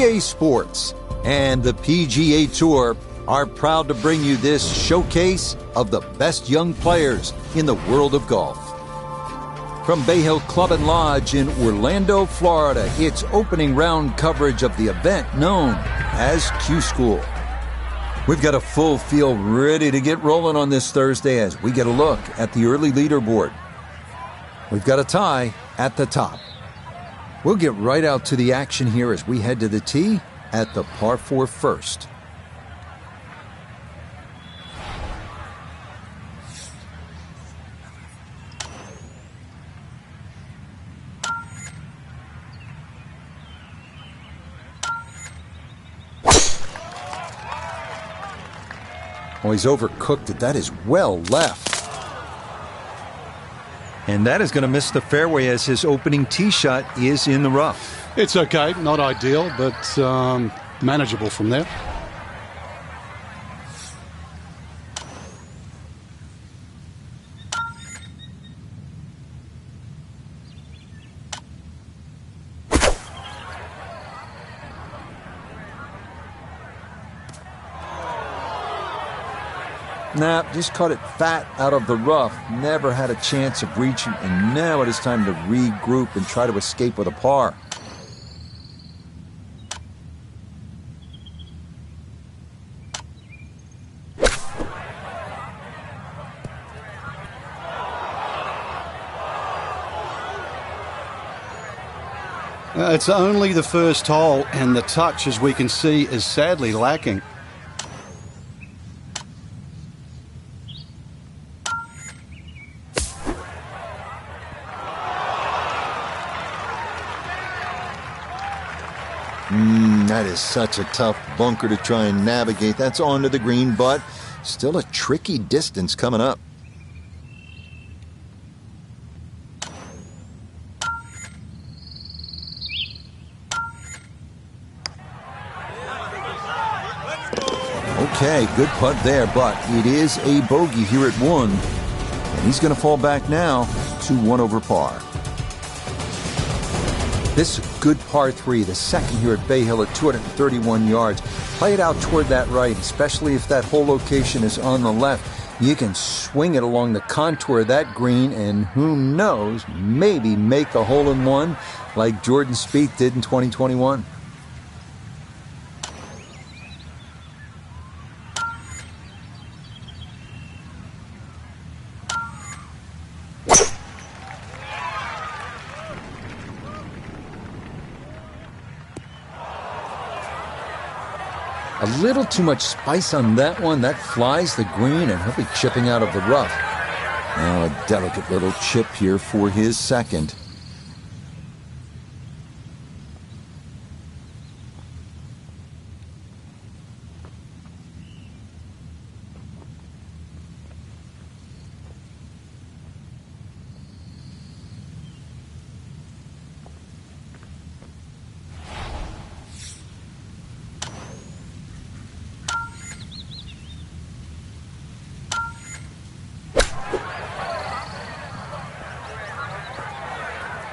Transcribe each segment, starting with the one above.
EA Sports and the PGA Tour are proud to bring you this showcase of the best young players in the world of golf. From Bay Hill Club and Lodge in Orlando, Florida, it's opening round coverage of the event known as Q School. We've got a full field ready to get rolling on this Thursday as we get a look at the early leaderboard. We've got a tie at the top. We'll get right out to the action here as we head to the tee at the par 4 first. Oh, he's overcooked it. That is well left. And that is going to miss the fairway as his opening tee shot is in the rough. It's okay. Not ideal, but manageable from there. Nah, just caught it fat out of the rough. Never had a chance of reaching, and now it is time to regroup and try to escape with a par. It's only the first hole, and the touch, as we can see, is sadly lacking. That is such a tough bunker to try and navigate. That's onto the green, but still a tricky distance coming up. Okay, good putt there, but it is a bogey here at 1. And he's going to fall back now to 1 over par. This is a good par 3, the second here at Bay Hill at 231 yards. Play it out toward that right, especially if that hole location is on the left. You can swing it along the contour of that green and who knows, maybe make a hole-in-one like Jordan Spieth did in 2021. A little too much spice on that one. That flies the green, and he'll be chipping out of the rough. Now a delicate little chip here for his second.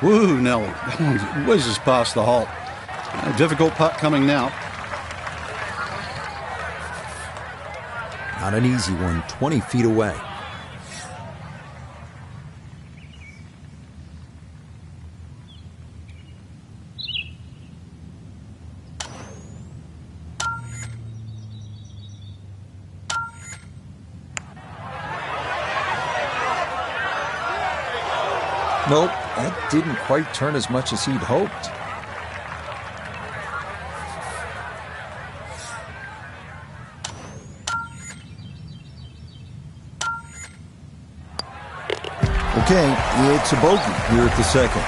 Woo, Nelly. That one whizzes past the hole. A difficult putt coming now. Not an easy one, 20 feet away. Nope, that didn't quite turn as much as he'd hoped. Okay, it's a bogey here at the second.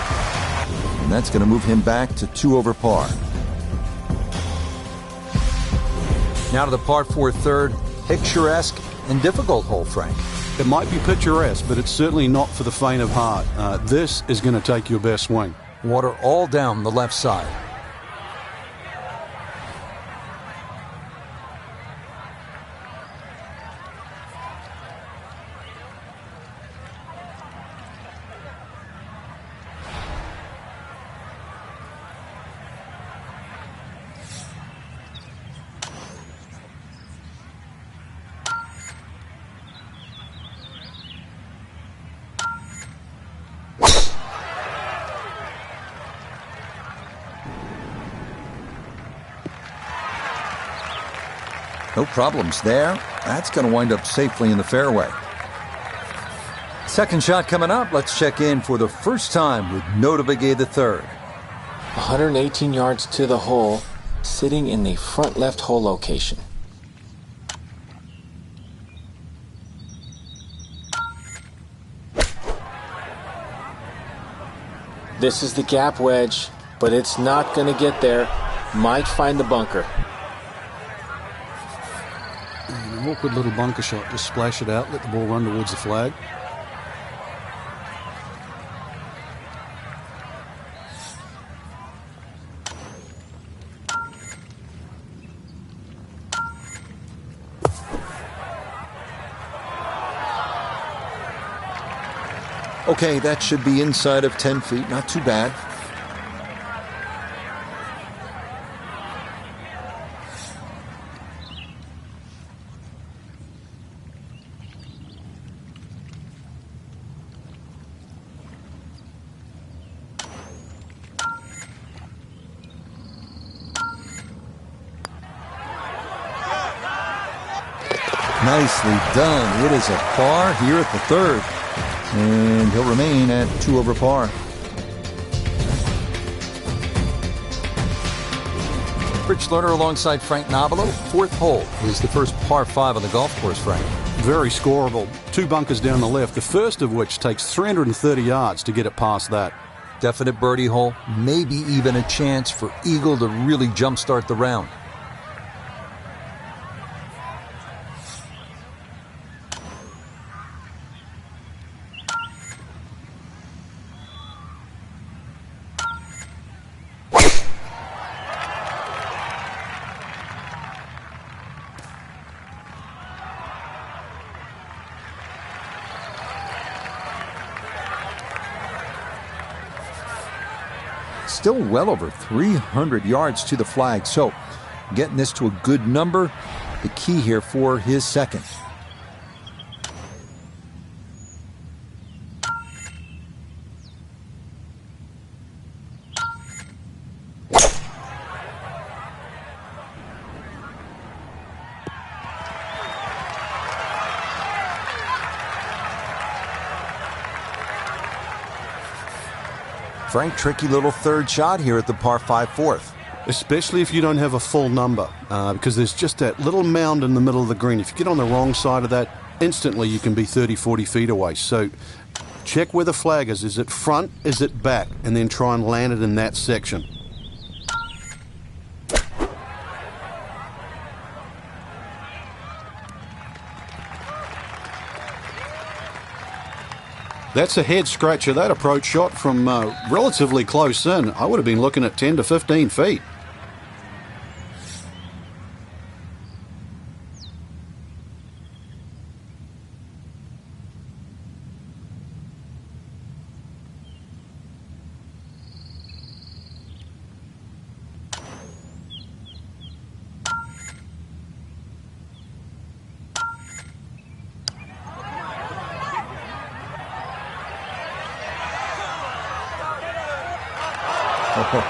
And that's going to move him back to 2 over par. Now to the par 4 third, picturesque and difficult hole, Frank. It might be picturesque, but it's certainly not for the faint of heart. This is going to take your best swing. Water all down the left side. No problems there. That's going to wind up safely in the fairway. Second shot coming up. Let's check in for the first time with Notobegay III. 118 yards to the hole, sitting in the front left hole location. This is the gap wedge, but it's not going to get there. Might find the bunker. And an awkward little bunker shot. Just splash it out, let the ball run towards the flag. Okay, that should be inside of 10 feet. Not too bad. Nicely done. It is a par here at the third. And he'll remain at 2 over par. Rich Lerner alongside Frank Nobilo. Fourth hole is the first par 5 on the golf course, Frank. Very scoreable. 2 bunkers down the left, the first of which takes 330 yards to get it past that. Definite birdie hole. Maybe even a chance for Eagle to really jumpstart the round. Still well over 300 yards to the flag, so getting this to a good number, the key here for his second. Frank, tricky little third shot here at the par 5 fourth. Especially if you don't have a full number, because there's just that little mound in the middle of the green. If you get on the wrong side of that, instantly you can be 30, 40 feet away. So check where the flag is. Is it front? Is it back? And then try and land it in that section. That's a head scratcher. That approach shot from relatively close in. I would have been looking at 10 to 15 feet.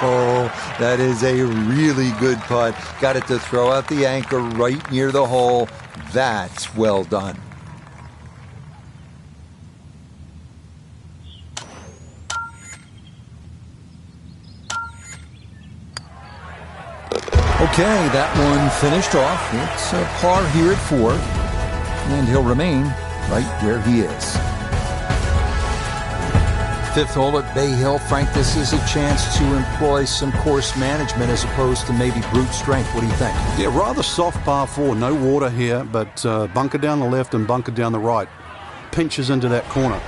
Oh, that is a really good putt. Got it to throw out the anchor right near the hole. That's well done. Okay, that one finished off. It's a par here at 4, and he'll remain right where he is. Fifth hole at Bay Hill. Frank, this is a chance to employ some course management as opposed to maybe brute strength. What do you think? Yeah, rather soft par 4. No water here, but bunker down the left and bunker down the right. Pinches into that corner.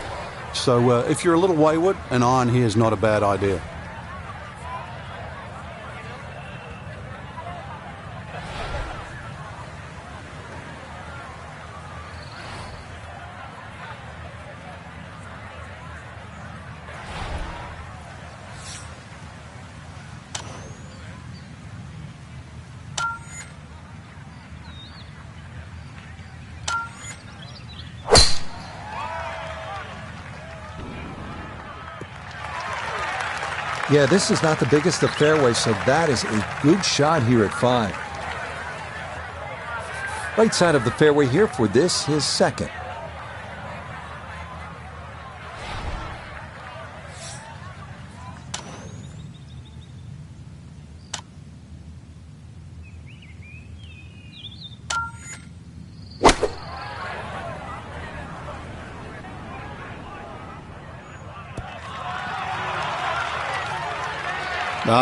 So if you're a little wayward, an iron here is not a bad idea. Yeah, this is not the biggest of fairways, so that is a good shot here at 5. Right side of the fairway here for this, his second.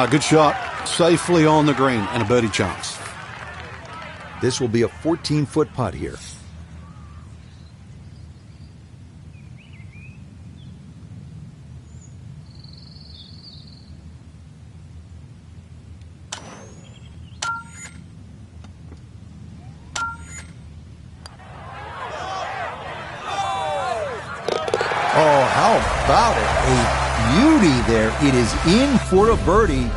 Good shot. Safely on the green and a birdie chance. This will be a 14-foot putt here. Oh, how about it? A beauty there. It is in for a birdie.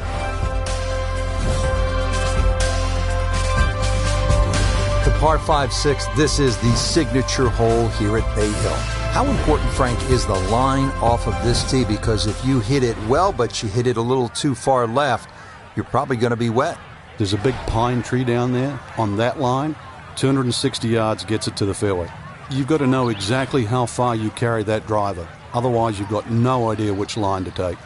The par 5-6, this is the signature hole here at Bay Hill. How important, Frank, is the line off of this tee? Because if you hit it well, but you hit it a little too far left, you're probably going to be wet. There's a big pine tree down there on that line. 260 yards gets it to the fairway. You've got to know exactly how far you carry that driver. Otherwise, you've got no idea which line to take.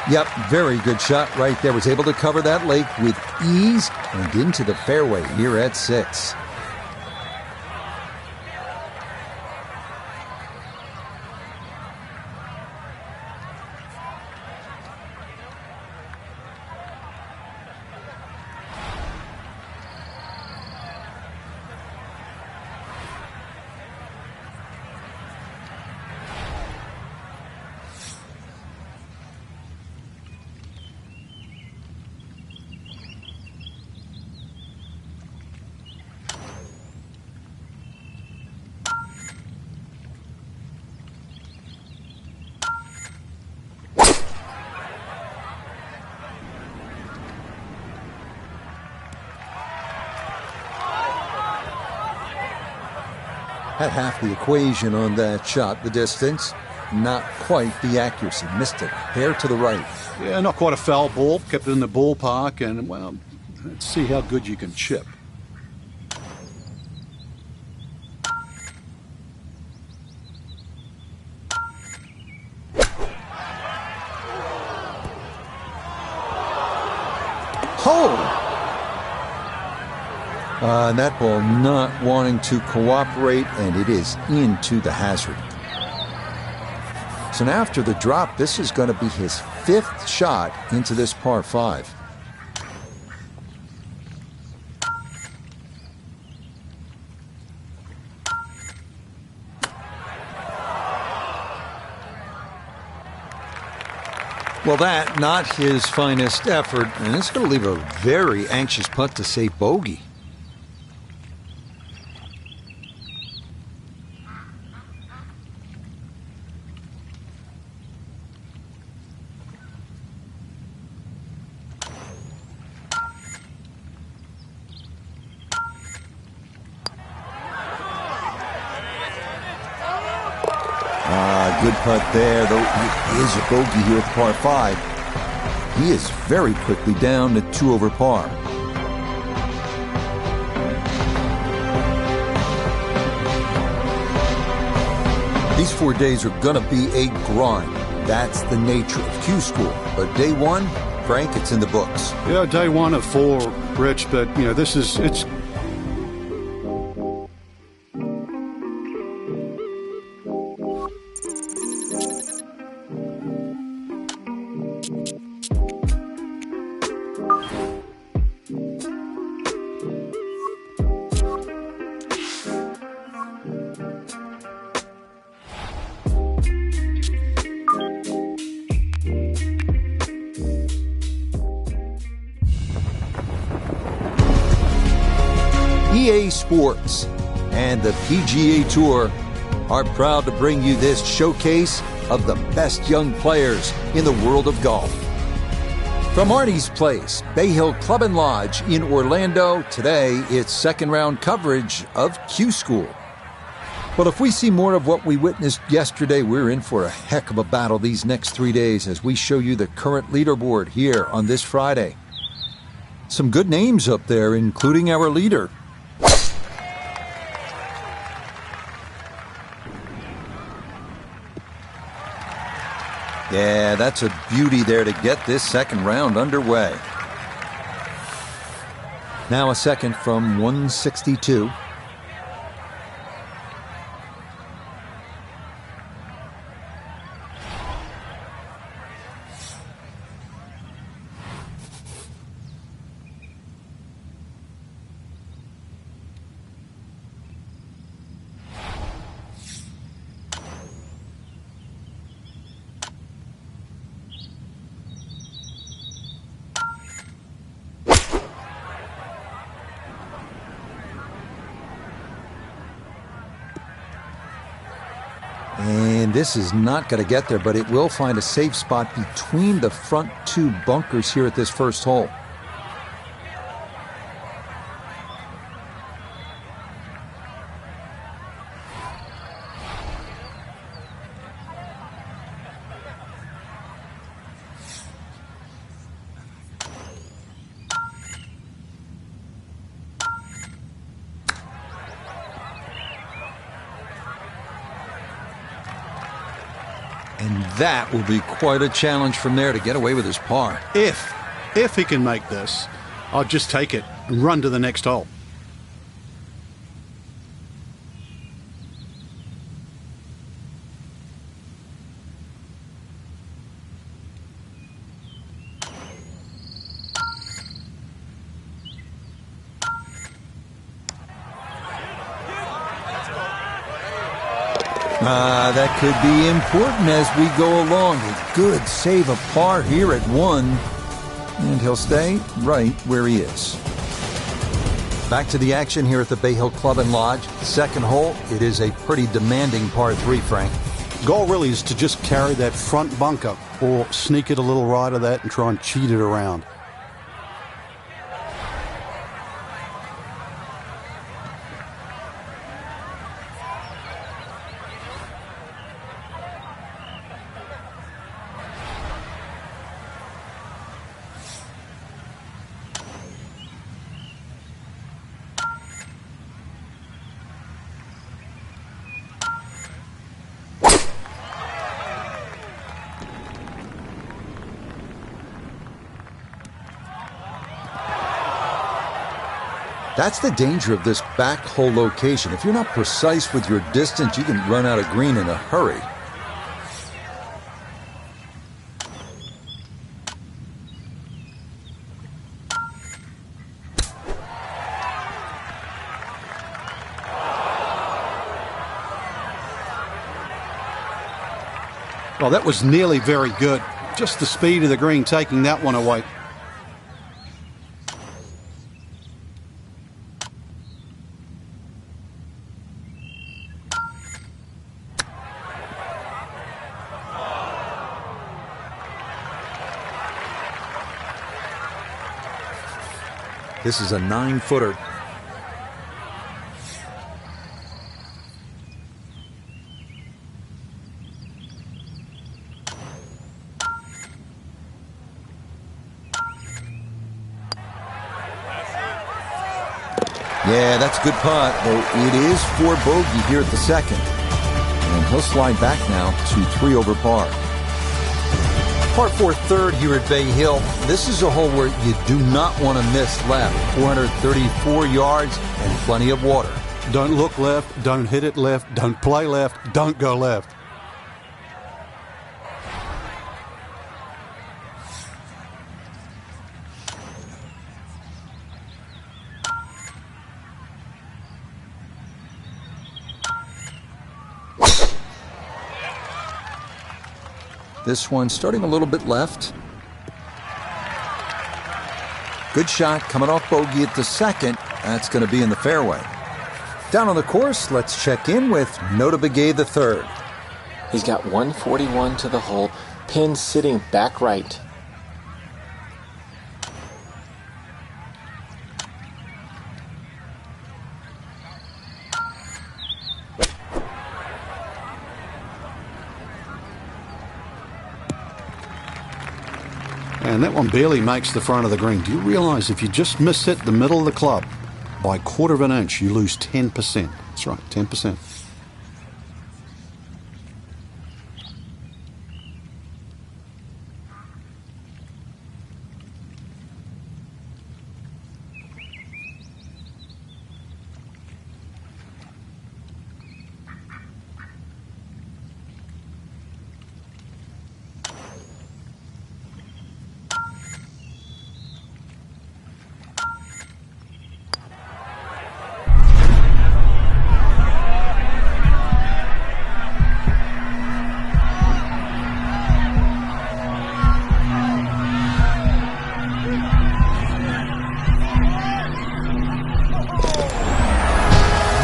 Yep, very good shot right there. Was able to cover that lake with ease and into the fairway here at 6. Had half the equation on that shot. The distance, not quite the accuracy. Missed it. Hair to the right. Yeah, not quite a foul ball. Kept it in the ballpark, and, well, let's see how good you can chip. Oh! And that ball not wanting to cooperate, and it is into the hazard. So now after the drop, this is going to be his 5th shot into this par 5. Well, that, not his finest effort, and it's going to leave a very anxious putt to say bogey. Good putt there, though it is a bogey here at par 5. He is very quickly down to 2 over par. These 4 days are going to be a grind. That's the nature of Q School. But day 1, Frank, it's in the books. Yeah, day 1 of 4, Rich, but, you know, it's EA Sports and the PGA Tour are proud to bring you this showcase of the best young players in the world of golf. From Arnie's Place, Bay Hill Club and Lodge in Orlando, today it's second round coverage of Q School. Well, if we see more of what we witnessed yesterday, we're in for a heck of a battle these next 3 days as we show you the current leaderboard here on this Friday. Some good names up there, including our leader. Yeah, that's a beauty there to get this second round underway. Now a second from 162. And this is not going to get there, but it will find a safe spot between the front two bunkers here at this first hole. And that will be quite a challenge from there to get away with his par. If he can make this, I'll just take it and run to the next hole. That could be important as we go along. A good save of par here at 1. And he'll stay right where he is. Back to the action here at the Bay Hill Club and Lodge. Second hole, it is a pretty demanding par 3, Frank. Goal really is to just carry that front bunker or sneak it a little right of that and try and cheat it around. That's the danger of this back hole location. If you're not precise with your distance, you can run out of green in a hurry. Well, that was nearly very good. Just the speed of the green taking that one away. This is a 9-footer. Yeah, that's a good putt, though it is for bogey here at the second. And he'll slide back now to 3 over par. Par 4 third here at Bay Hill. This is a hole where you do not want to miss left. 434 yards and plenty of water. Don't look left, don't hit it left, don't play left, don't go left. This one starting a little bit left. Good shot coming off bogey at the second. That's going to be in the fairway. Down on the course, let's check in with Nota Begay the third. He's got 141 to the hole, pin sitting back right. And that one barely makes the front of the green. Do you realise if you just miss hit the middle of the club by a quarter of an inch, you lose 10%. That's right, 10%.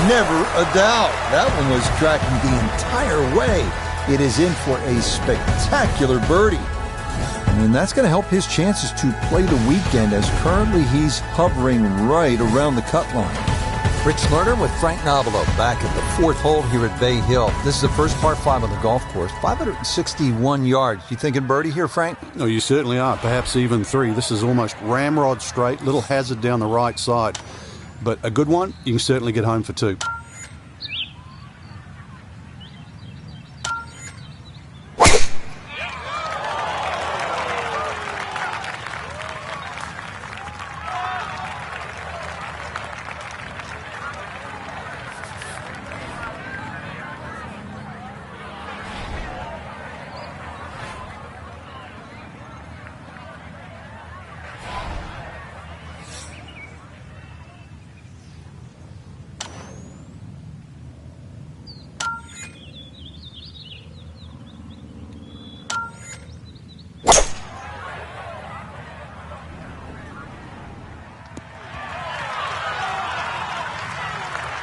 Never a doubt. That one was tracking the entire way. It is in for a spectacular birdie. And that's going to help his chances to play the weekend, as currently he's hovering right around the cut line. Rick Lerner with Frank Nobilo back at the fourth hole here at Bay Hill. This is the first par 5 on the golf course, 561 yards. You thinking birdie here, Frank? No, you certainly are. Perhaps even 3. This is almost ramrod straight, little hazard down the right side. But a good one, you can certainly get home for 2.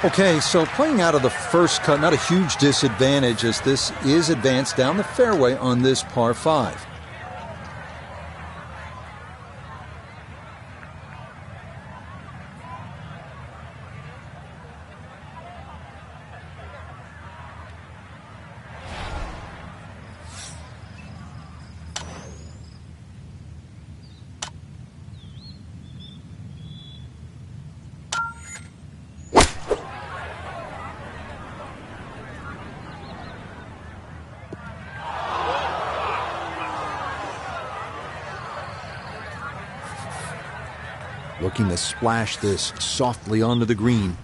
Okay, so playing out of the first cut, not a huge disadvantage, as this is advanced down the fairway on this par 5. Looking to splash this softly onto the green.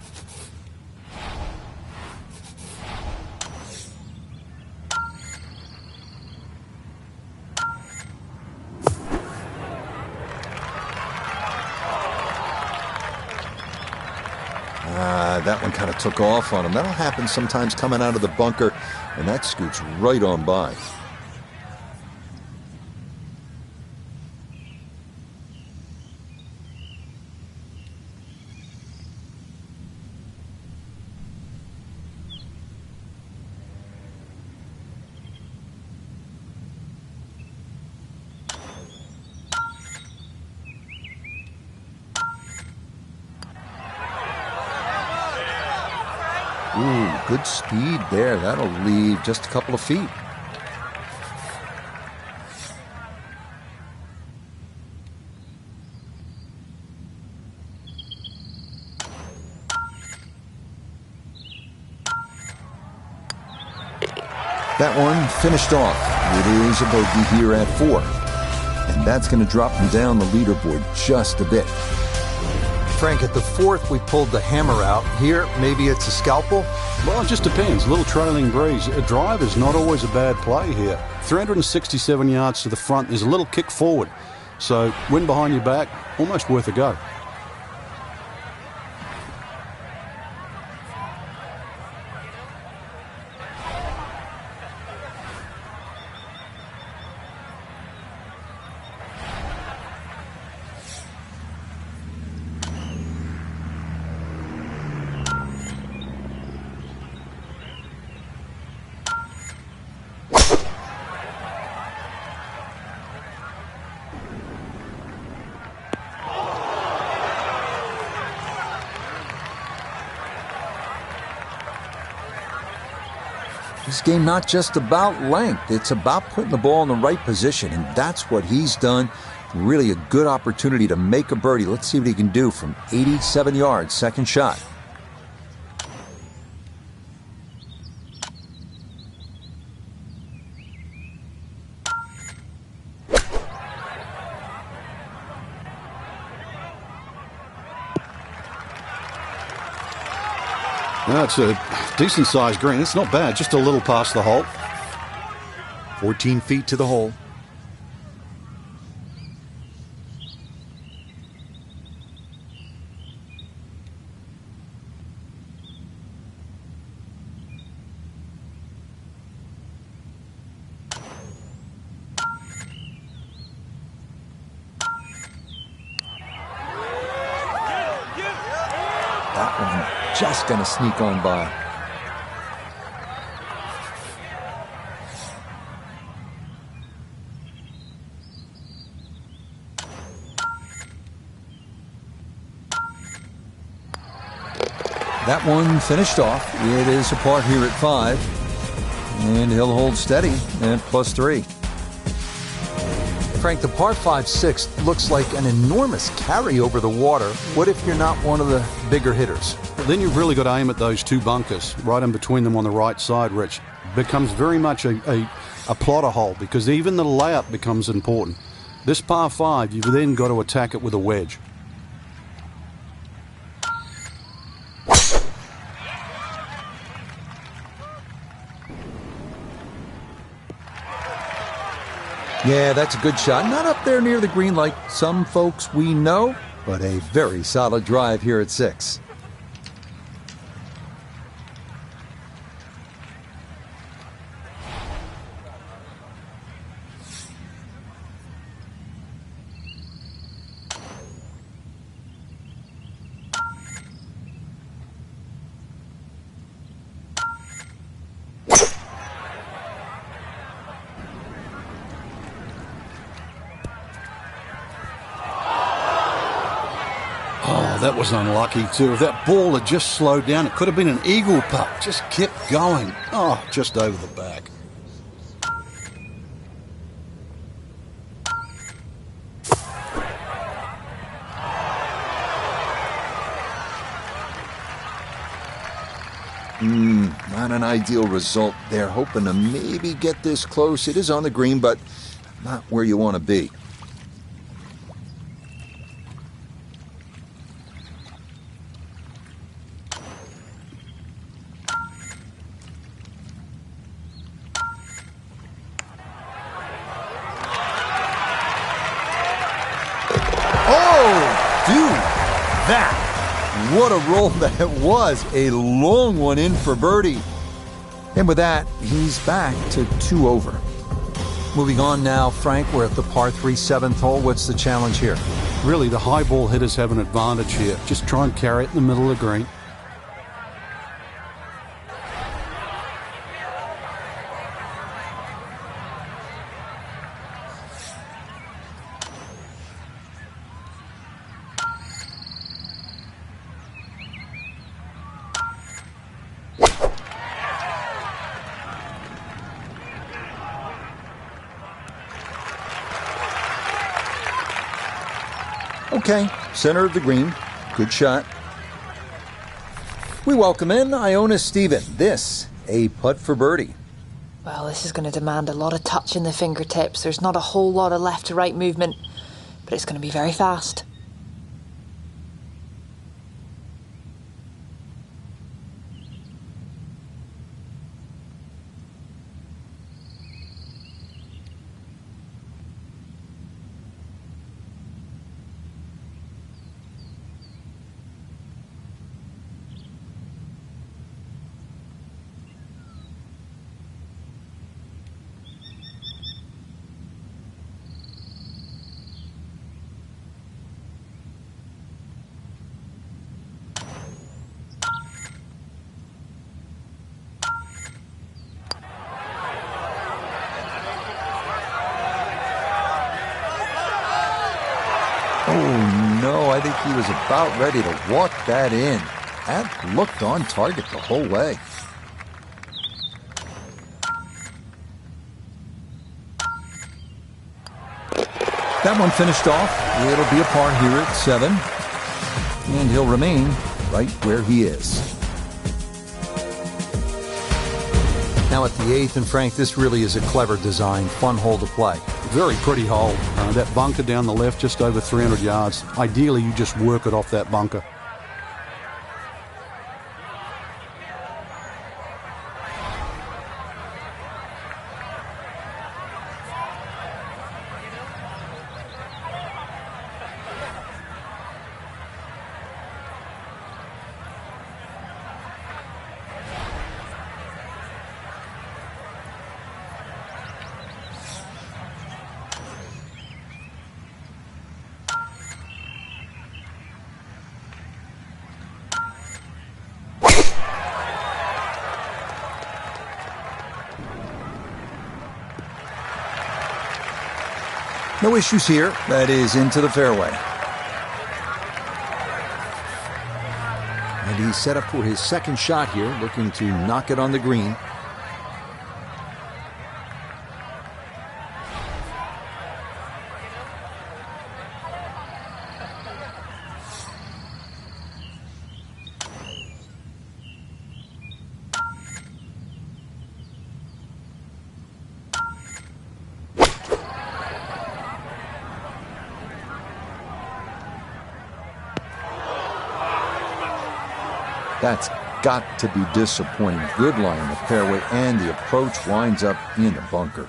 That one kind of took off on him. That'll happen sometimes coming out of the bunker, and that scoots right on by. Ooh, good speed there. That'll leave just a couple of feet. That one finished off. It is a bogey here at 4. And that's going to drop him down the leaderboard just a bit. Frank, at the 4th, we pulled the hammer out. Here, maybe it's a scalpel? Well, it just depends. A little trailing breeze. A drive is not always a bad play here. 367 yards to the front. There's a little kick forward. So, wind behind your back, almost worth a go. This game not just about length, it's about putting the ball in the right position, and that's what he's done. Really a good opportunity to make a birdie. Let's see what he can do from 87 yards, second shot. That's a decent-sized green. It's not bad, just a little past the hole. 14 feet to the hole. That one just going to sneak on by. That one finished off. It is a par here at 5. And he'll hold steady at +3. Frank, the par 5-6 looks like an enormous carry over the water. What if you're not one of the bigger hitters? Then you've really got to aim at those two bunkers, right in between them on the right side, Rich. Becomes very much a plotter hole, because even the layup becomes important. This par 5, you've then got to attack it with a wedge. Yeah, that's a good shot. Not up there near the green like some folks we know, but a very solid drive here at 6. That was unlucky too. If that ball had just slowed down, it could have been an eagle putt. Just kept going. Oh, just over the back. Not an ideal result there. Hoping to maybe get this close. It is on the green, but not where you want to be. What a roll that was. A long one in for birdie. And with that, he's back to 2 over. Moving on now, Frank, we're at the par 3 7th hole. What's the challenge here? Really, the high ball hitters have an advantage here. Just try and carry it in the middle of the green. Okay, center of the green. Good shot. We welcome in Iona Stephen. This, a putt for birdie. Well, this is going to demand a lot of touch in the fingertips. There's not a whole lot of left to right movement, but it's going to be very fast. Oh, no, I think he was about ready to walk that in. That looked on target the whole way. That one finished off. It'll be a par here at 7. And he'll remain right where he is. Now at the 8th, and Frank, this really is a clever design, fun hole to play. Very pretty hole. That bunker down the left, just over 300 yards. Ideally, you just work it off that bunker. No issues here. That is into the fairway. And he's set up for his second shot here, looking to knock it on the green. That's got to be disappointing. Good line in the fairway, and the approach winds up in the bunker.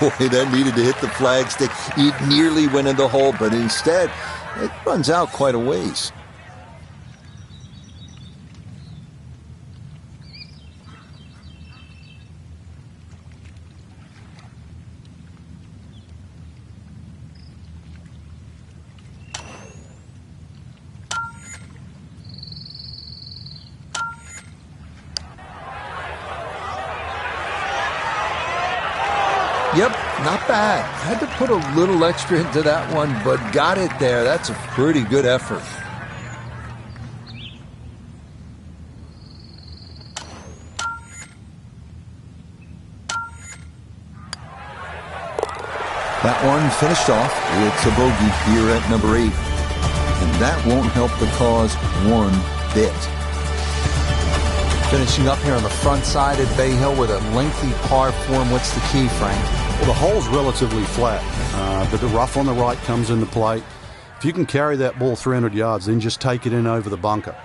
Boy, that needed to hit the flagstick. It nearly went in the hole, but instead, it runs out quite a ways. Yep, not bad. Had to put a little extra into that one, but got it there. That's a pretty good effort. That one finished off. It's a bogey here at number 8. And that won't help the cause one bit. Finishing up here on the front side at Bay Hill with a lengthy par 4. What's the key, Frank? Well, the hole's relatively flat, but the rough on the right comes into play. If you can carry that ball 300 yards, then just take it in over the bunker.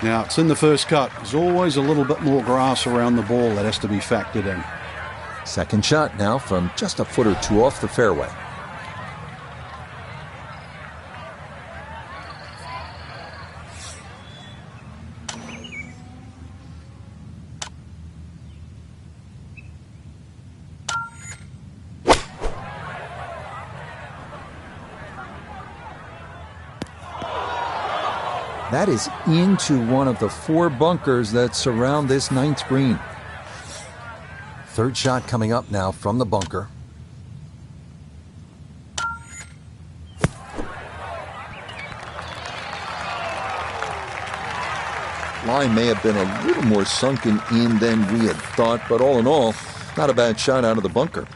Now, it's in the first cut. There's always a little bit more grass around the ball that has to be factored in. Second shot now from just a foot or two off the fairway. That is into one of the 4 bunkers that surround this 9th green. Third shot coming up now from the bunker. Line may have been a little more sunken in than we had thought, but all in all, not a bad shot out of the bunker.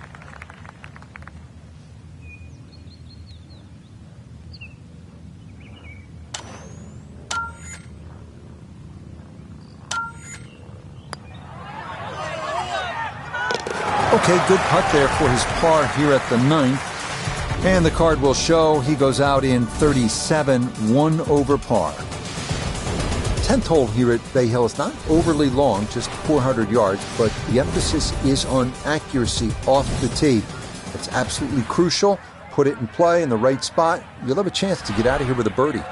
Okay, good putt there for his par here at the 9th. And the card will show he goes out in 37, 1 over par. 10th hole here at Bay Hill is not overly long, just 400 yards, but the emphasis is on accuracy off the tee. It's absolutely crucial. Put it in play in the right spot. You'll have a chance to get out of here with a birdie.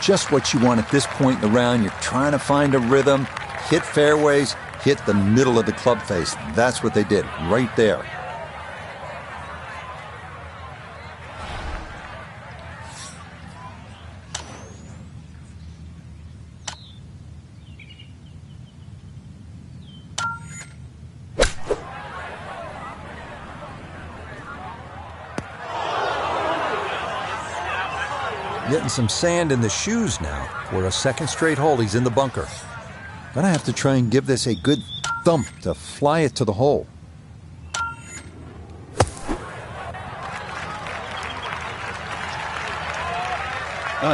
just what you want at this point in the round. You're trying to find a rhythm, hit fairways, hit the middle of the club face. That's what they did right there. Getting some sand in the shoes now. For a second straight hole, he's in the bunker. Gonna have to try and give this a good thump to fly it to the hole.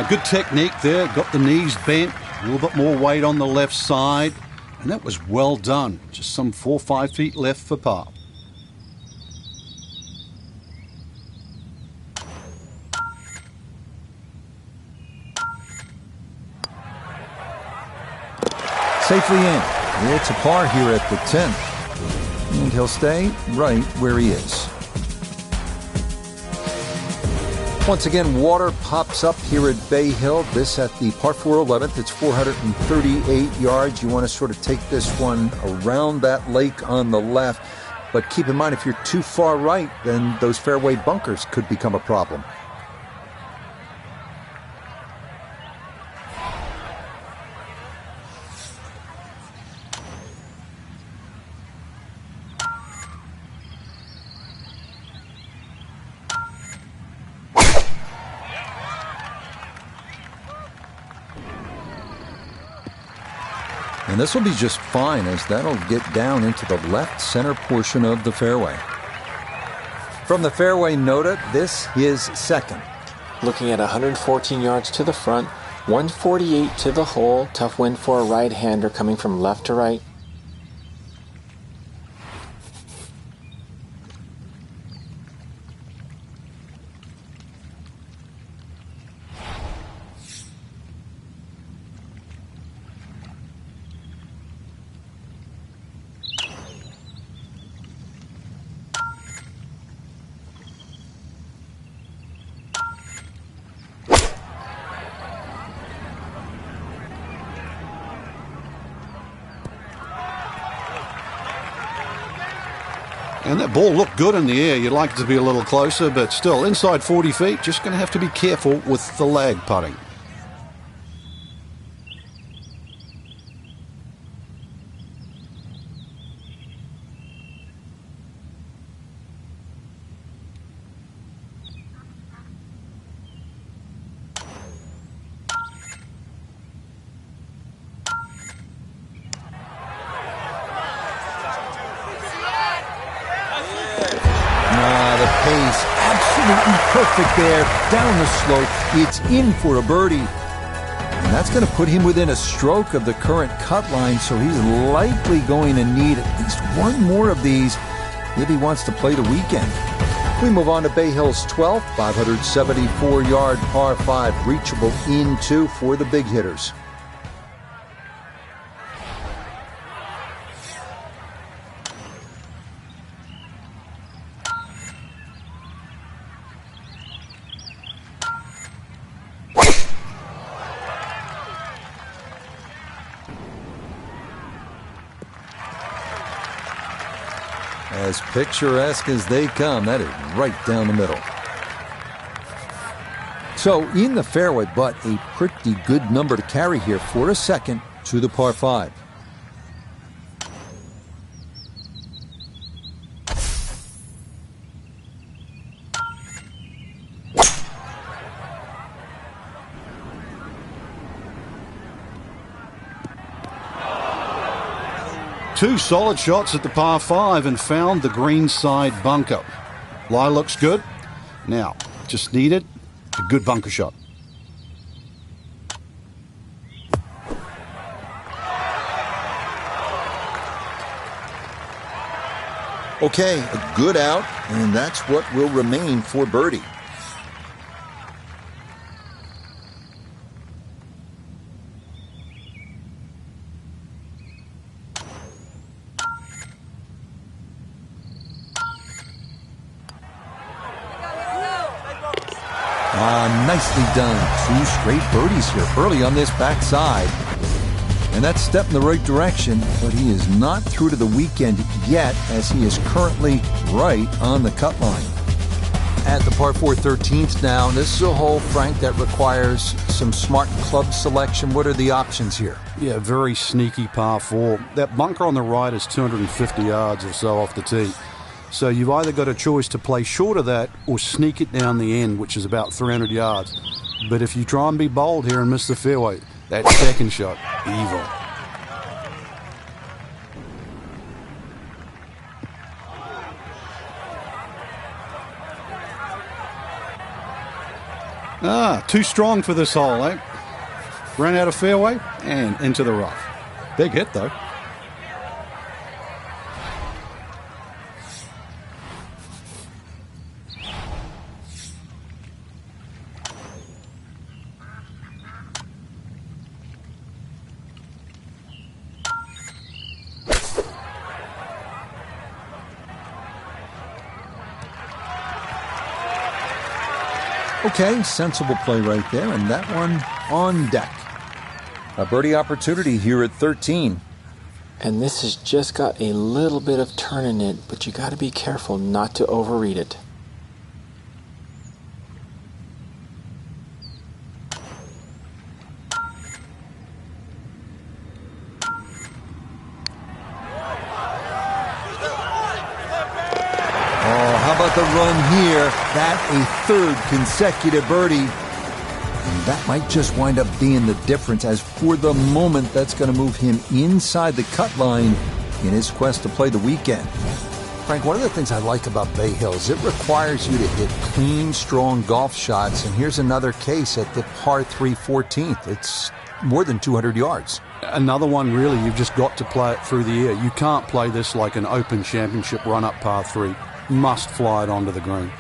Good technique there. Got the knees bent, a little bit more weight on the left side, and that was well done. Just some 4 or 5 feet left for par. Safely in. It's a par here at the 10th. And he'll stay right where he is. Once again, water pops up here at Bay Hill. This at the par 4 11th. It's 438 yards. You want to sort of take this one around that lake on the left. But keep in mind, if you're too far right, then those fairway bunkers could become a problem. And this will be just fine, as that'll get down into the left center portion of the fairway. From the fairway nota, this is second. Looking at 114 yards to the front, 148 to the hole. Tough win for a right-hander coming from left to right. And that ball looked good in the air. You'd like it to be a little closer, but still, inside 40 feet, just going to have to be careful with the lag putting. Absolutely perfect there, down the slope. It's in for a birdie. And that's going to put him within a stroke of the current cut line, so he's likely going to need at least one more of these if he wants to play the weekend. We move on to Bay Hill's 12th, 574-yard par 5, reachable into for the big hitters. As picturesque as they come, that is right down the middle. So in the fairway, but a pretty good number to carry here for a second to the par 5. Two solid shots at the par 5 and found the green side bunker. Lie looks good. Now, just needed a good bunker shot. Okay, a good out, and that's what will remain for birdie. Nicely done. 2 straight birdies here early on this backside. And that's a step in the right direction, but he is not through to the weekend yet, as he is currently right on the cut line. At the par 4 13th now, and this is a hole, Frank, that requires some smart club selection. What are the options here? Yeah, very sneaky par 4. That bunker on the right is 250 yards or so off the tee. So you've either got a choice to play short of that or sneak it down the end, which is about 300 yards. But if you try and be bold here and miss the fairway, that second shot, evil. Too strong for this hole, eh? Ran out of fairway and into the rough. Big hit, though. Okay, sensible play right there, and that one on deck. A birdie opportunity here at 13. And this has just got a little bit of turn in it, but you got to be careful not to overread it. The run here, that a 3rd consecutive birdie, and that might just wind up being the difference, as for the moment that's going to move him inside the cut line in his quest to play the weekend. Frank, one of the things I like about Bay Hill is it requires you to hit clean, strong golf shots, and here's another case at the par 3 14th. It's more than 200 yards. Another one, really, you've just got to play it through the air. You can't play this like an Open Championship run-up par 3. Must fly it onto the green.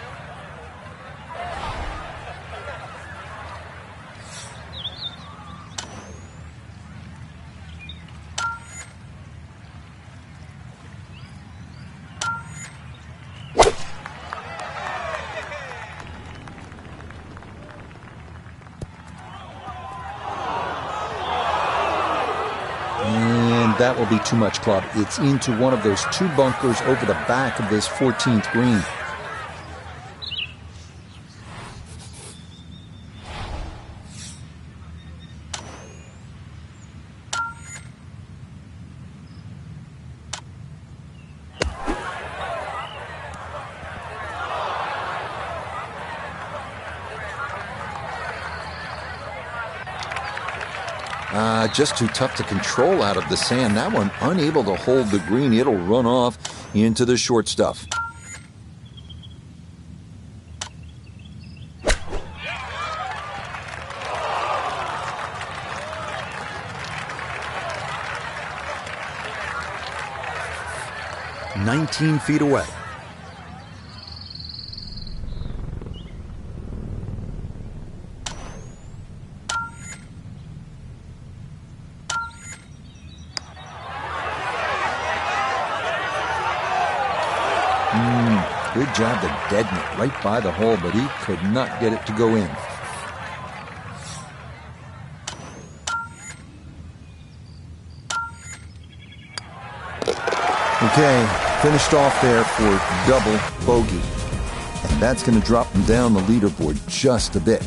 That will be too much, club. It's into one of those 2 bunkers over the back of this 14th green. Just too tough to control out of the sand. That one unable to hold the green. It'll run off into the short stuff. "19 feet away." Good job to deaden it right by the hole, but he could not get it to go in. Okay, finished off there for double bogey. And that's going to drop him down the leaderboard just a bit.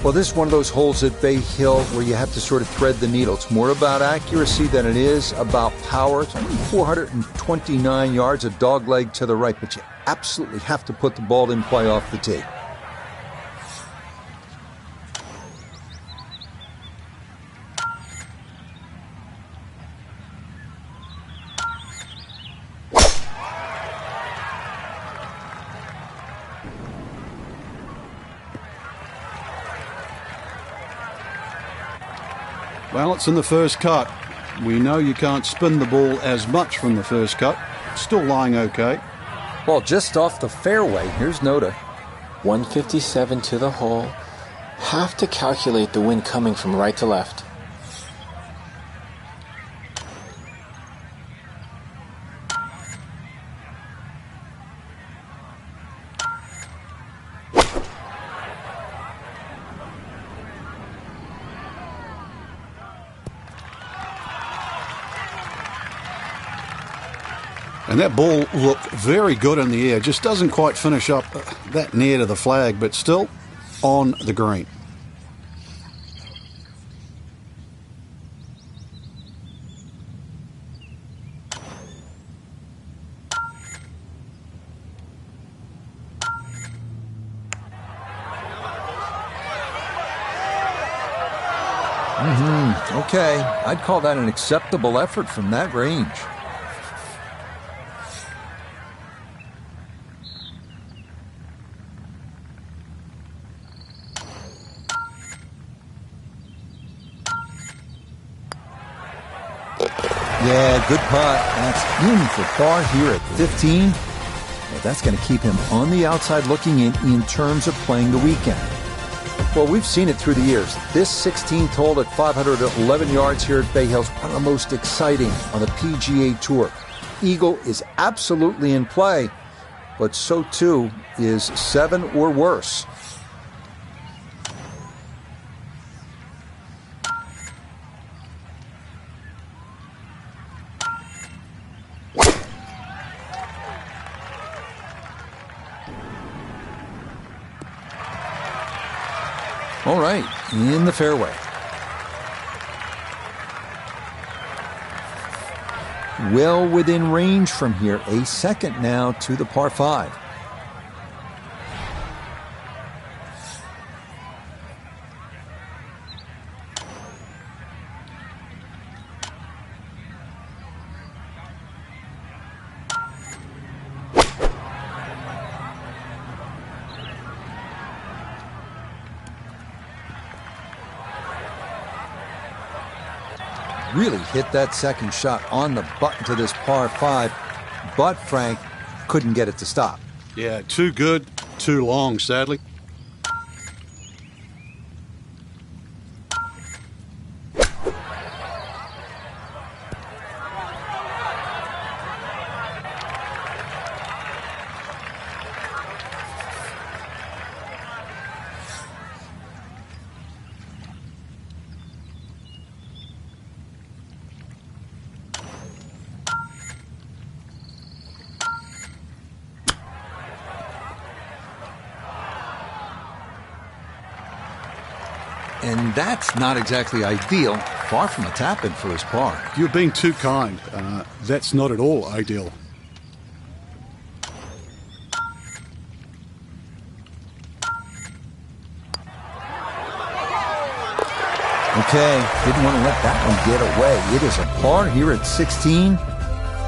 Well, this is one of those holes at Bay Hill where you have to sort of thread the needle. It's more about accuracy than it is about power. It's only 429 yards, a dogleg to the right, but you absolutely have to put the ball in play off the tee. Well, it's in the first cut. We know you can't spin the ball as much from the first cut. Still lying okay. Well, just off the fairway. Here's Noda. 157 to the hole. Have to calculate the wind coming from right to left. And that ball looked very good in the air. Just doesn't quite finish up that near to the flag, but still on the green. Okay, I'd call that an acceptable effort from that range. Yeah, good putt. That's in for par here at 15. Well, that's going to keep him on the outside looking in terms of playing the weekend. Well, we've seen it through the years. This 16th hole at 511 yards here at Bay Hill is one of the most exciting on the PGA Tour. Eagle is absolutely in play, but so too is 7 or worse. All right, in the fairway. Well within range from here. A second now to the par 5. Really hit that second shot on the button to this par 5, but Frank couldn't get it to stop. Yeah, too good, too long, sadly. And that's not exactly ideal. Far from a tap-in for his par. You're being too kind. That's not at all ideal. Okay, didn't want to let that one get away. It is a par here at 16,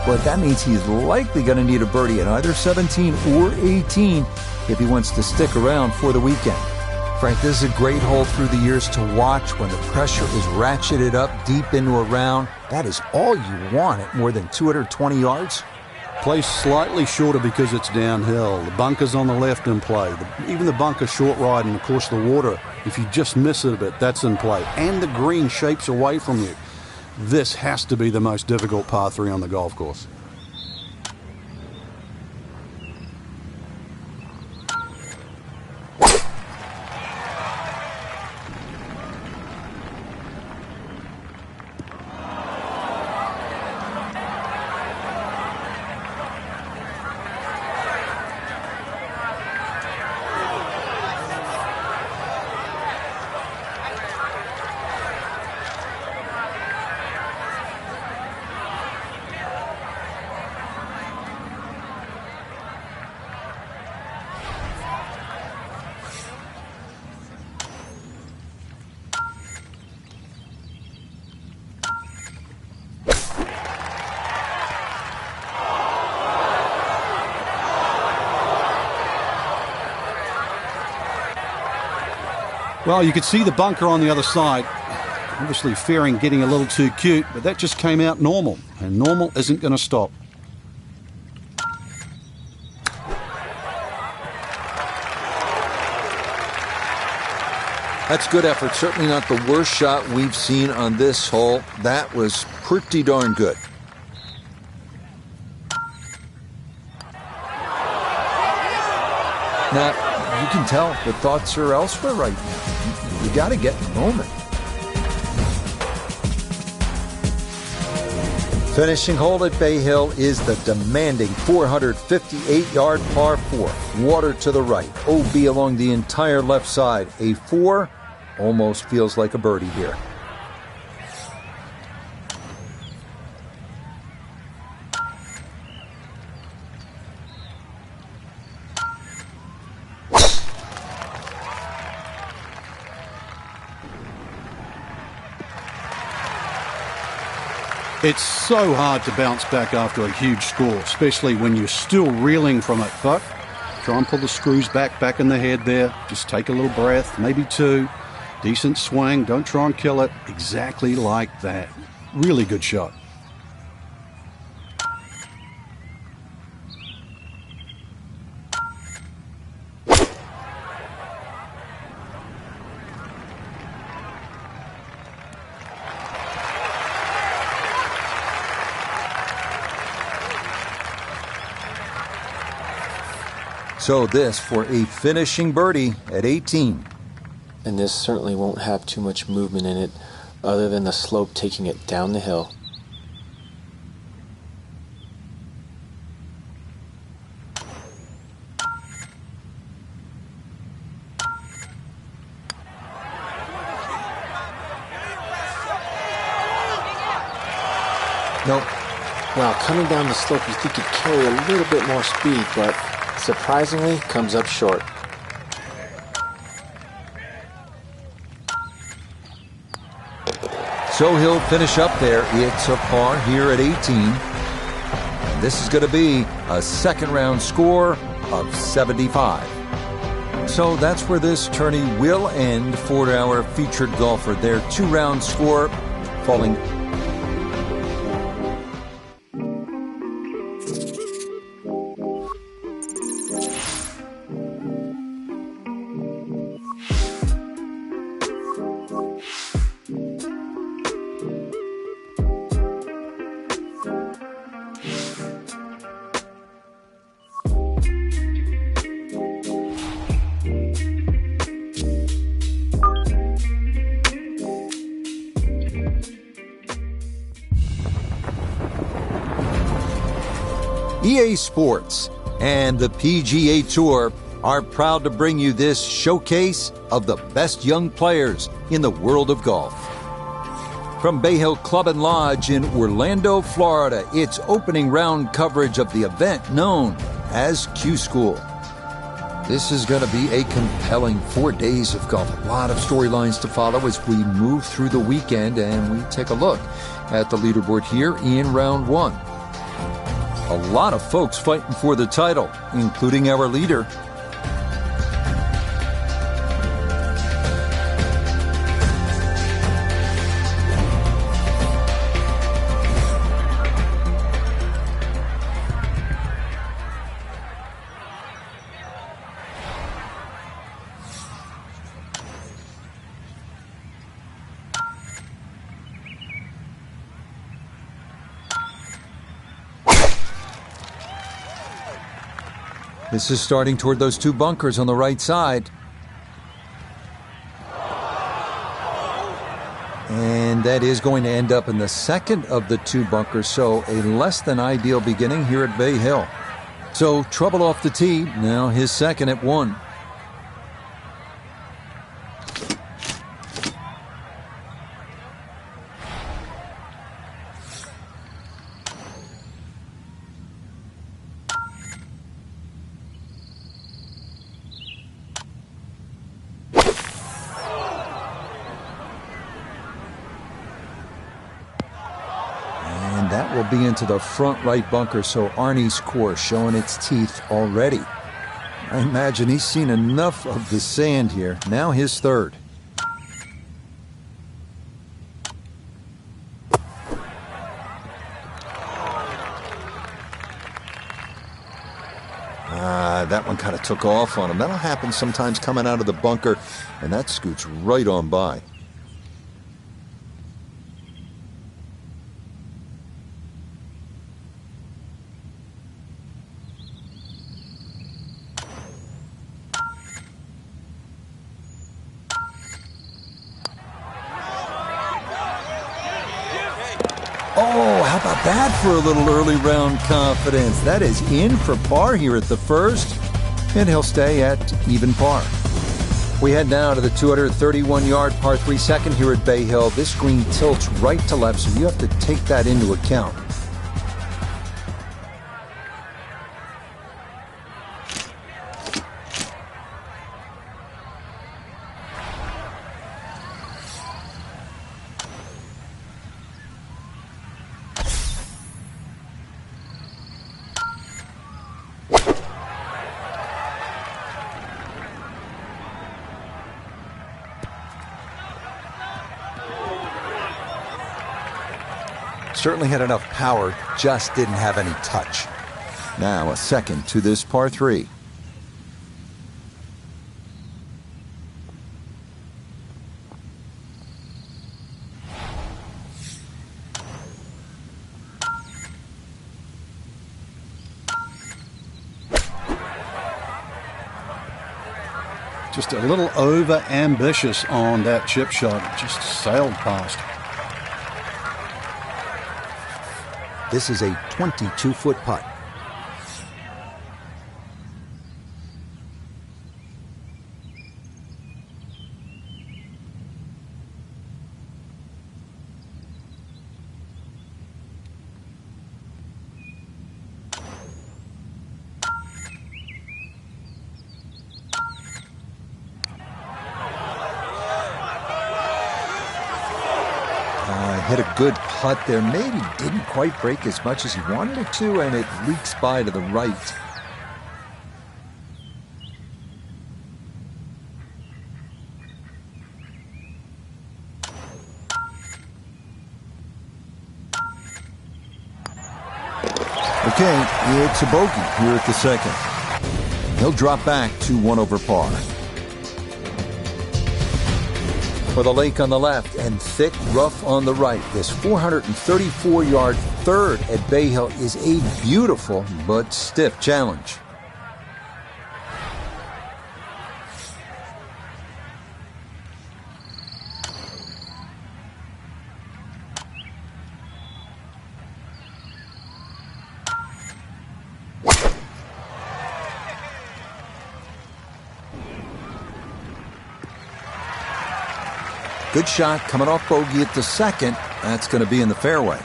but that means he's likely going to need a birdie at either 17 or 18 if he wants to stick around for the weekend. Frank, this is a great hole through the years to watch when the pressure is ratcheted up deep into a round. That is all you want at more than 220 yards. Plays slightly shorter because it's downhill. The bunker's on the left in play. Even the bunker short ride, and of course the water, if you just miss it a bit, that's in play. And the green shapes away from you. This has to be the most difficult par 3 on the golf course. Well, you could see the bunker on the other side. Obviously, fearing getting a little too cute, but that just came out normal, and normal isn't going to stop. That's good effort. Certainly not the worst shot we've seen on this hole. That was pretty darn good. Now, you can tell the thoughts are elsewhere right now. You got to get in the moment. Finishing hole at Bay Hill is the demanding 458-yard par 4. Water to the right, OB along the entire left side. A 4 almost feels like a birdie here. It's so hard to bounce back after a huge score, especially when you're still reeling from it. But try and pull the screws back in the head there. Just take a little breath, maybe two. Decent swing. Don't try and kill it. Exactly like that. Really good shot. So this for a finishing birdie at 18. And this certainly won't have too much movement in it other than the slope taking it down the hill. Nope. Well, coming down the slope, you think it'd carry a little bit more speed, but surprisingly comes up short. So he'll finish up there. It's a par here at 18. And this is going to be a second round score of 75. So that's where this tourney will end for our featured golfer. Their 2-round score falling. EA Sports and the PGA Tour are proud to bring you this showcase of the best young players in the world of golf. From Bay Hill Club and Lodge in Orlando, Florida, it's opening round coverage of the event known as Q School. This is going to be a compelling 4 days of golf. A lot of storylines to follow as we move through the weekend and we take a look at the leaderboard here in round 1. A lot of folks fighting for the title, including our leader. This is starting toward those 2 bunkers on the right side. And that is going to end up in the second of the 2 bunkers, so a less than ideal beginning here at Bay Hill. So trouble off the tee, now his second at 1. That will be into the front right bunker, so Arnie's course showing its teeth already. I imagine he's seen enough of the sand here. Now his third. That one kind of took off on him. That'll happen sometimes coming out of the bunker, and that scoots right on by. Oh, how about bad for a little early round confidence. That is in for par here at the first, and he'll stay at even par. We head now to the 231-yard par 3 second here at Bay Hill. This green tilts right to left, so you have to take that into account. Certainly had enough power, just didn't have any touch. Now a second to this par 3. Just a little over-ambitious on that chip shot. Just sailed past. This is a 22-foot putt. Hit a good putt there. Maybe didn't quite break as much as he wanted it to, and it leaks by to the right. Okay, it's a bogey here at the second. He'll drop back to 1 over par. For the lake on the left and thick rough on the right, this 434-yard third at Bay Hill is a beautiful but stiff challenge. Good shot coming off bogey at the second. That's going to be in the fairway.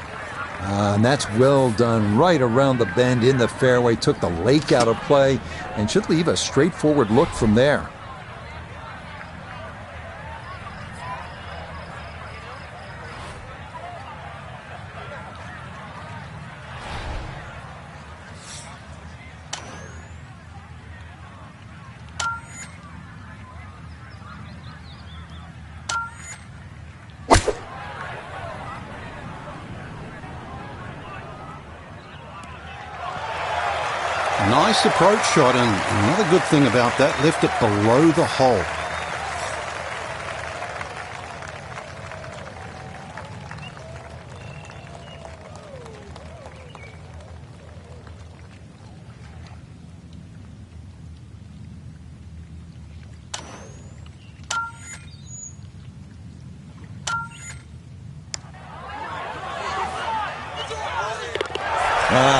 And that's well done right around the bend in the fairway. Took the lake out of play and should leave a straightforward look from there. Nice approach shot, and another good thing about that, left it below the hole.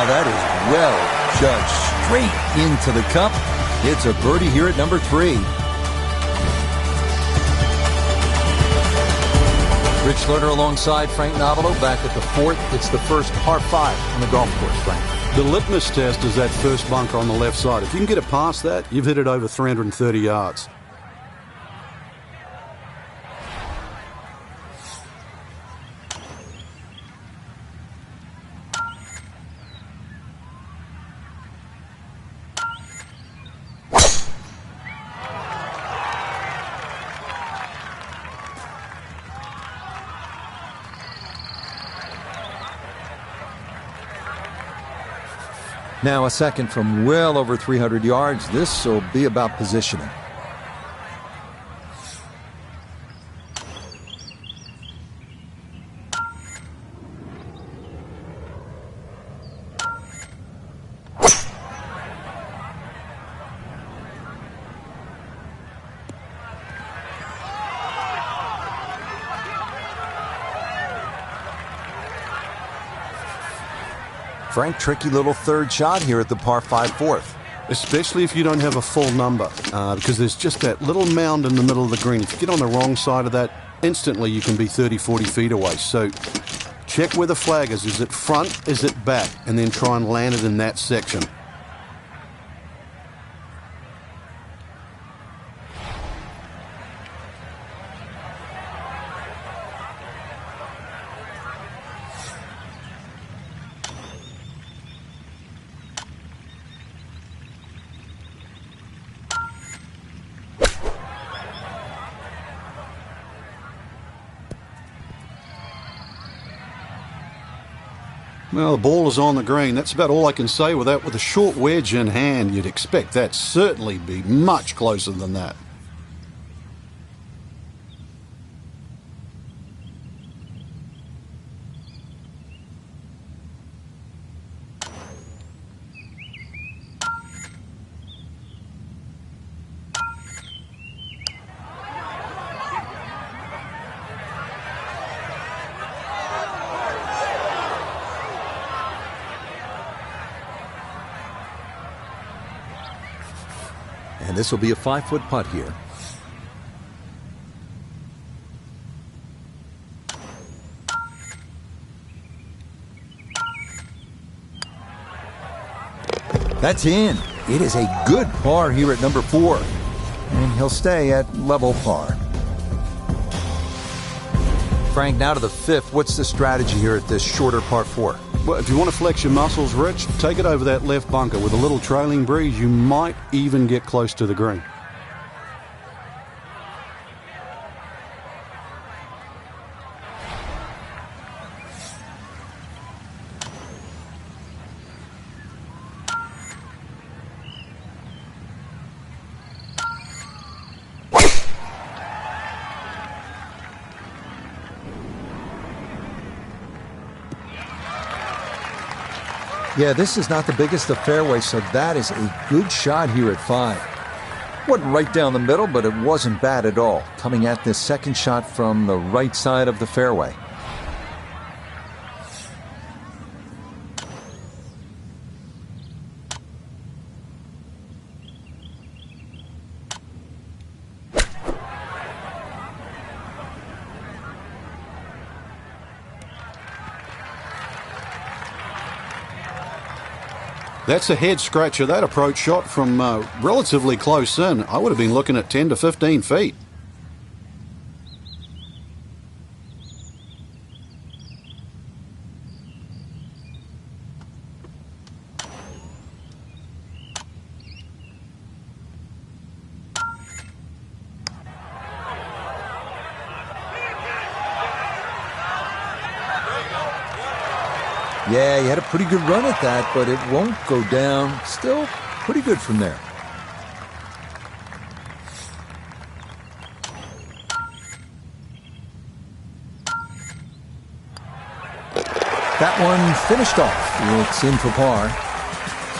That is well judged. Straight into the cup. It's a birdie here at number 3. Rich Lerner alongside Frank Novelo back at the 4th. It's the first par 5 on the golf course, Frank. The litmus test is that first bunker on the left side. If you can get it past that, you've hit it over 330 yards. Now a second from well over 300 yards. This will be about positioning. Frank, tricky little third shot here at the par 5 fourth. Especially if you don't have a full number, because there's just that little mound in the middle of the green. If you get on the wrong side of that, instantly you can be 30, 40 feet away. So check where the flag is. Is it front? Is it back? And then try and land it in that section. Well, the ball is on the green. That's about all I can say with that. With a short wedge in hand, you'd expect that certainly be much closer than that. And this will be a 5-foot putt here. That's in. It is a good par here at number 4. And he'll stay at level par. Frank, now to the 5th. What's the strategy here at this shorter par 4? Well, if you want to flex your muscles, Rich, take it over that left bunker. With a little trailing breeze, you might even get close to the green. Yeah, this is not the biggest of fairways, so that is a good shot here at 5. Wasn't right down the middle, but it wasn't bad at all. Coming at this second shot from the right side of the fairway. That's a head scratcher. That approach shot from relatively close in. I would have been looking at 10 to 15 feet. Yeah, he had a pretty good run at that, but it won't go down. Still pretty good from there. That one finished off. It's in for par,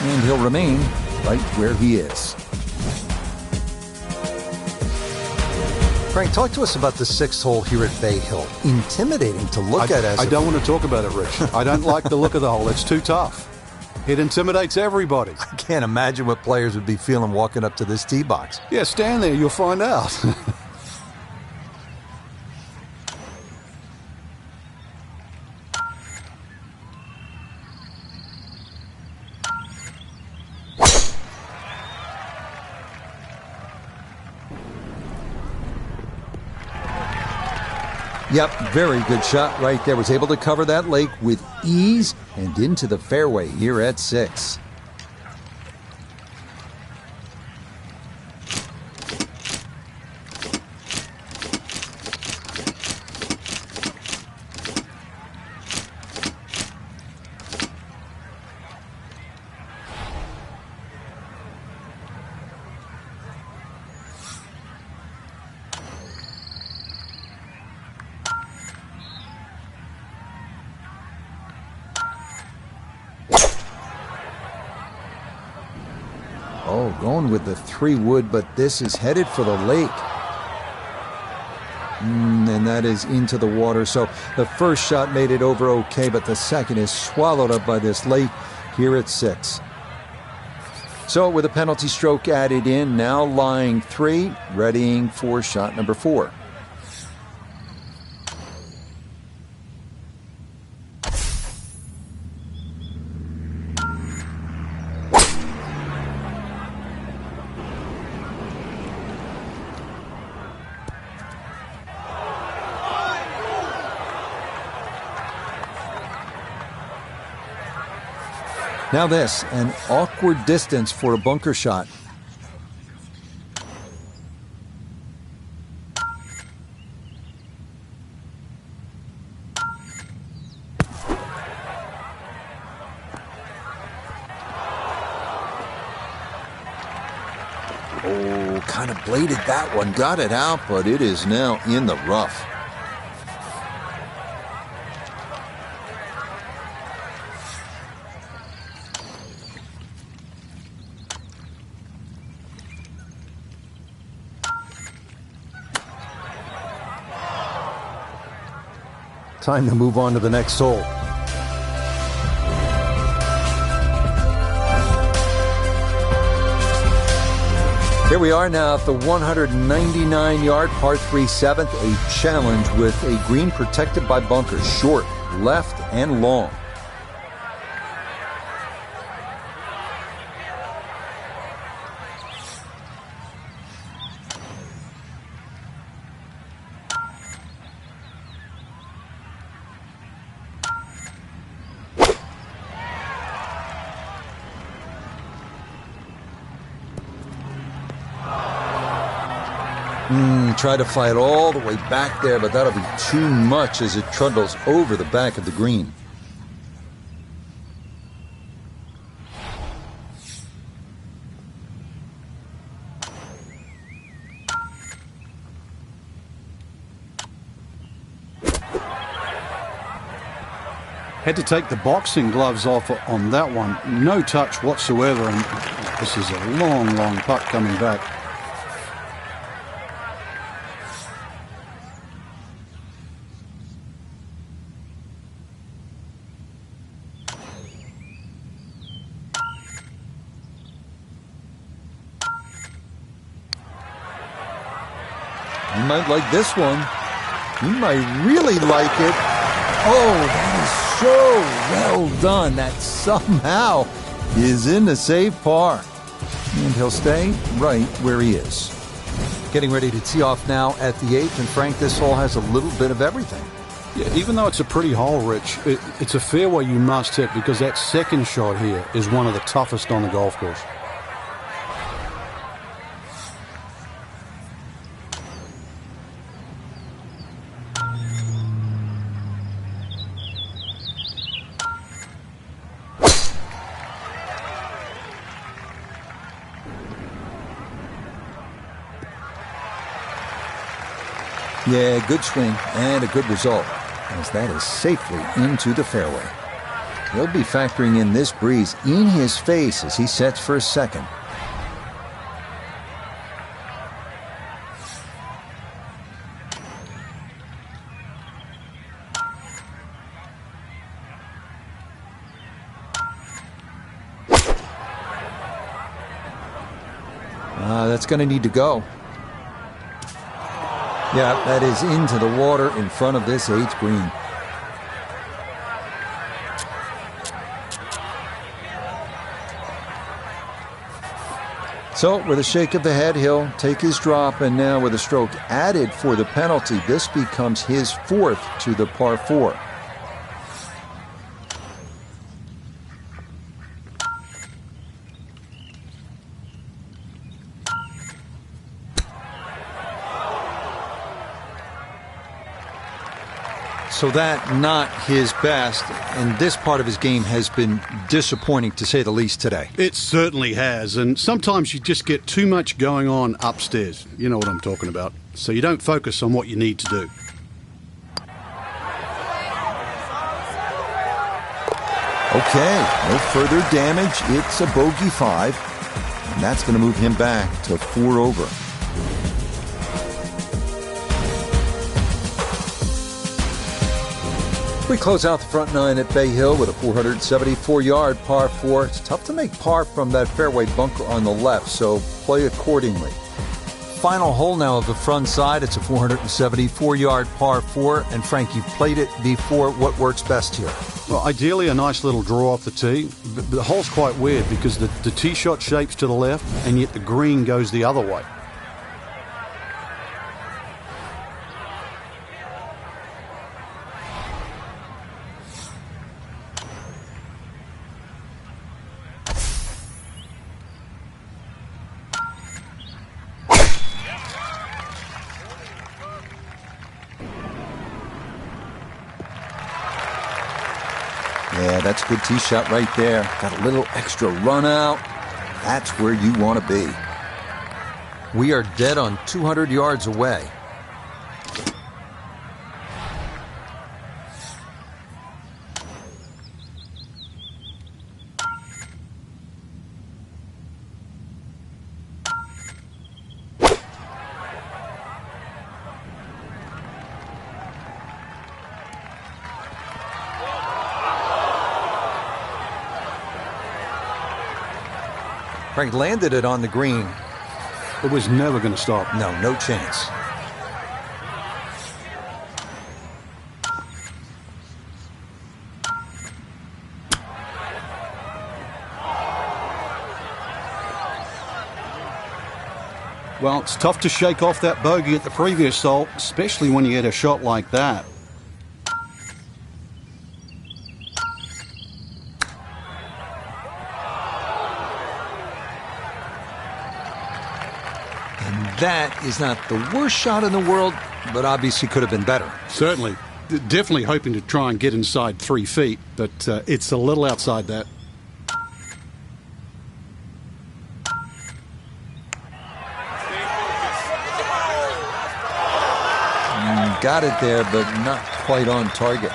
and he'll remain right where he is. Frank, talk to us about the 6th hole here at Bay Hill. Intimidating to look at as I don't want to talk about it, Rich. I don't like the look of the hole. It's too tough. It intimidates everybody. I can't imagine what players would be feeling walking up to this tee box. Yeah, stand there. You'll find out. Yep, very good shot right there. Was able to cover that lake with ease and into the fairway here at 6. Oh, going with the 3-wood, but this is headed for the lake. And that is into the water. So the first shot made it over okay, but the second is swallowed up by this lake here at 6. So with a penalty stroke added in, now lying 3, readying for shot number 4. Now this, an awkward distance for a bunker shot. Oh, kind of bladed that one. Got it out, but it is now in the rough. Time to move on to the next hole. Here we are now at the 199-yard par 3 7th, a challenge with a green protected by bunkers, short, left, and long. Try to fly it all the way back there, but that'll be too much as it trundles over the back of the green. Had to take the boxing gloves off on that one. No touch whatsoever, and this is a long, long putt coming back. You might like this one. You might really like it. Oh, that is so well done. That somehow is in the save par. And he'll stay right where he is. Getting ready to tee off now at the 8th. And Frank, this hole has a little bit of everything. Yeah, even though it's a pretty hole, Rich, it's a fairway you must hit because that second shot here is one of the toughest on the golf course. Yeah, good swing and a good result, as that is safely into the fairway. He'll be factoring in this breeze in his face as he sets for a second. That's going to need to go. Yeah, that is into the water in front of this 8th green. So, with a shake of the head, he'll take his drop, and now with a stroke added for the penalty, this becomes his 4th to the par 4. So that not his best, and this part of his game has been disappointing to say the least today. It certainly has, and sometimes you just get too much going on upstairs. You know what I'm talking about. So you don't focus on what you need to do. Okay, no further damage. It's a bogey 5, and that's going to move him back to 4 over. We close out the front nine at Bay Hill with a 474-yard par 4. It's tough to make par from that fairway bunker on the left, so play accordingly. Final hole now of the front side. It's a 474-yard par 4. And Frank, you've played it before. What works best here? Well, ideally a nice little draw off the tee. But the hole's quite weird because the tee shot shapes to the left and yet the green goes the other way. Yeah, that's a good tee shot right there. Got a little extra run out. That's where you want to be. We are dead on 200 yards away. Frank landed it on the green. It was never going to stop. No chance. Well, it's tough to shake off that bogey at the previous hole, especially when you get a shot like that. That is not the worst shot in the world, but obviously could have been better. Certainly. Definitely hoping to try and get inside 3 feet, but it's a little outside that. Got it there, but not quite on target.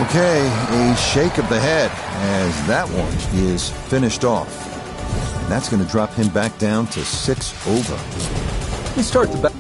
Okay, a shake of the head as that one is finished off. And that's going to drop him back down to 6 over. We start the back.